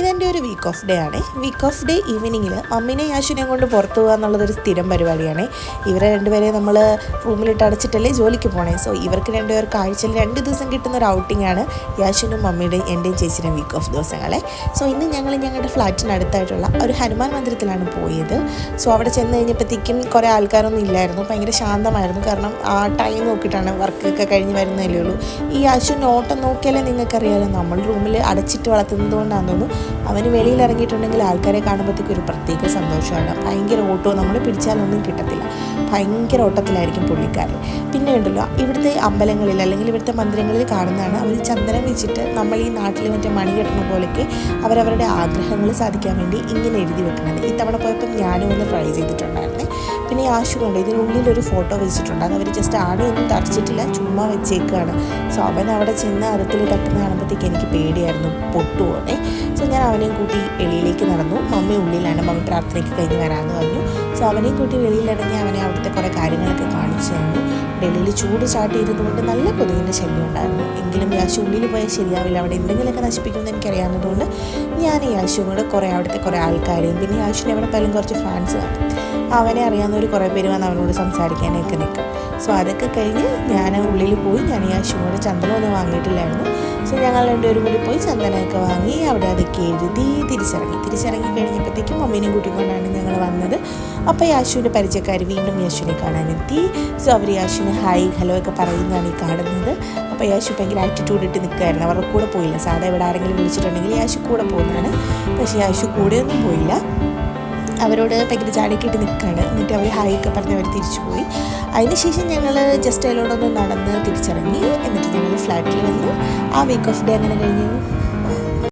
എൻ്റെ ഒരു week off day ആണ്. വീക്ക് ഓഫ് ഡേ ഈവനിങ്ങിൽ മമ്മീനെ യാശുവിനെ കൊണ്ട് പുറത്തു പോകുക എന്നുള്ളതൊരു സ്ഥിരം പരിപാടിയാണ്. ഇവരെ രണ്ടുപേരെ നമ്മൾ റൂമിലിട്ട് അടച്ചിട്ടല്ലേ ജോലിക്ക് പോകണേ. സോ ഇവർക്ക് രണ്ടുപേർക്ക് ആഴ്ചയിൽ 2 ദിവസം കിട്ടുന്ന ഒരു ഔട്ടിങ്ങാണ് യാശുവിനും മമ്മിയുടെയും എൻ്റെയും ചേച്ചിയുടെയും വീക്ക് ഓഫ് ദിവസങ്ങളെ. സോ ഇന്ന് ഞങ്ങൾ ഞങ്ങളുടെ ഫ്ലാറ്റിനടുത്തായിട്ടുള്ള ഒരു ഹനുമാൻ മന്ദിരത്തിലാണ് പോയത്. സോ അവിടെ ചെന്ന് കഴിഞ്ഞപ്പോഴത്തേക്കും കുറേ ആൾക്കാരൊന്നും ഇല്ലായിരുന്നു, ഭയങ്കര ശാന്തമായിരുന്നു. കാരണം ആ ടൈം നോക്കിയിട്ടാണ്, വർക്കൊക്കെ കഴിഞ്ഞ് വരുന്നതല്ലേ ഉള്ളൂ. ഈ യാശുവിൻ്റെ ഓട്ടം നോക്കിയാലേ നിങ്ങൾക്കറിയാമല്ലോ, നമ്മൾ റൂമിൽ അടച്ചിട്ട് വളർത്തുന്നത് കൊണ്ടാണെന്ന് തോന്നുന്നു അവന് വെളിയിൽ ഇറങ്ങിയിട്ടുണ്ടെങ്കിൽ ആൾക്കാരെ കാണുമ്പോഴത്തേക്കും ഒരു പ്രത്യേക സന്തോഷമാണ്. ഭയങ്കര ഓട്ടവും, നമ്മൾ പിടിച്ചാലൊന്നും കിട്ടത്തില്ല, ഭയങ്കര ഓട്ടത്തിലായിരിക്കും പുള്ളിക്കാരൻ. പിന്നെ ഉണ്ടല്ലോ, ഇവിടുത്തെ അമ്പലങ്ങളിൽ അല്ലെങ്കിൽ ഇവിടുത്തെ മന്ദിരങ്ങളിൽ കാണുന്നതാണ് അവർ ചന്ദനം വെച്ചിട്ട് നമ്മൾ ഈ നാട്ടിൽ മറ്റേ മണി കെട്ടുന്ന പോലെയൊക്കെ അവരവരുടെ ആഗ്രഹങ്ങൾ സാധിക്കാൻ വേണ്ടി ഇങ്ങനെ എഴുതി വെക്കുന്നത്. ഇത്തവണ പോയപ്പോൾ ഞാനും ഒന്ന് ട്രൈ ചെയ്തിട്ടുണ്ടായിരുന്നേ. പിന്നെ യാശു കൊണ്ട് ഇതിനുള്ളിലൊരു ഫോട്ടോ വെച്ചിട്ടുണ്ട്, അത് അവർ ജസ്റ്റ് ആണിയൊന്നും തറച്ചിട്ടില്ല, ചുമ്മാ വെച്ചേക്കുകയാണ്. സോ അവൻ അവിടെ ചെന്ന് അറുത്തിൽ തട്ടുന്ന കാണുമ്പോഴത്തേക്ക് എനിക്ക് പേടിയായിരുന്നു, പൊട്ടുപോകണേ. സോ ഞാൻ അവനെയും കൂട്ടി വെളിയിലേക്ക് നടന്നു. മമ്മി ഉള്ളിലാണ്, മമ്മി പ്രാർത്ഥനയ്ക്ക് കഴിഞ്ഞ് വരാമെന്ന് പറഞ്ഞു. സോ അവനെയും കൂട്ടി വെളിയിലിറങ്ങി അവനെ അവിടുത്തെ കുറേ കാര്യങ്ങളൊക്കെ കാണിച്ചു തന്നു. ഡൽഹിയിൽ ചൂട് സ്റ്റാർട്ട് ചെയ്തതുകൊണ്ട് നല്ല കൊതുകിൻ്റെ ശല്യം ഉണ്ടായിരുന്നു. എങ്കിലും യാശു ഉള്ളിൽ പോയാൽ ശരിയാവില്ല, അവിടെ എന്തെങ്കിലുമൊക്കെ നശിപ്പിക്കുമെന്ന് എനിക്കറിയാവുന്നതുകൊണ്ട് ഞാൻ യാശുവും കൂടെ അവിടുത്തെ കുറേ ആൾക്കാരെയും പിന്നെ യാശുവിനെ എവിടെ പോയാലും കുറച്ച് ഫാൻസ് കാണും, അവനെ അറിയാവുന്നവർ കുറേ പേര് വന്ന് അവനോട് സംസാരിക്കാനൊക്കെ നിൽക്കും. സോ അതൊക്കെ കഴിഞ്ഞ് ഞാൻ ഉള്ളിൽ പോയി ഞാൻ യാശുവും കൂടെ ചന്ദനമൊന്നും വാങ്ങിയിട്ടില്ലായിരുന്നു. സോ ഞങ്ങൾ രണ്ടുപേരും കൂടി പോയി ചന്ദനമൊക്കെ വാങ്ങി അവിടെ അതൊക്കെ എഴുതി തിരിച്ചിറങ്ങി കഴിഞ്ഞപ്പോഴത്തേക്കും മമ്മീനെയും കൂട്ടിക്കൊണ്ടാണ് ഞങ്ങൾ വന്നത്. അപ്പോൾ യാശുവിൻ്റെ പരിചയക്കാർ വീണ്ടും യാശുവിനെ കാണാനെത്തി. സോ അവർ യാശുവിന് ഹായ് ഹലോ ഒക്കെ പറയുന്നതാണ് ഈ കാണുന്നത്. അപ്പോൾ യാശു ഭയങ്കര ആറ്റിറ്റ്യൂഡ് ഇട്ട് നിൽക്കുമായിരുന്നു, അവരുടെ കൂടെ പോയില്ല. സാധാ ഇവിടെ ആരെങ്കിലും വിളിച്ചിട്ടുണ്ടെങ്കിൽ യാശു കൂടെ പോകുന്നതാണ്, പക്ഷേ യാശു കൂടെയൊന്നും പോയില്ല, അവരോട് ഭയങ്കര ചാടിക്കിട്ട് നിൽക്കുകയാണ്. എന്നിട്ട് അവർ ഹായ് ഒക്കെ പറഞ്ഞ് അവർ തിരിച്ചു പോയി. അതിനുശേഷം ഞങ്ങൾ ജസ്റ്റ് അതിലോടൊന്ന് നടന്ന് തിരിച്ചിറങ്ങി. എന്നിട്ട് ഞങ്ങൾ ഫ്ലാറ്റിൽ വന്നു. ആ വീക്ക് ഓഫ് ഡേ അങ്ങനെ കഴിഞ്ഞു.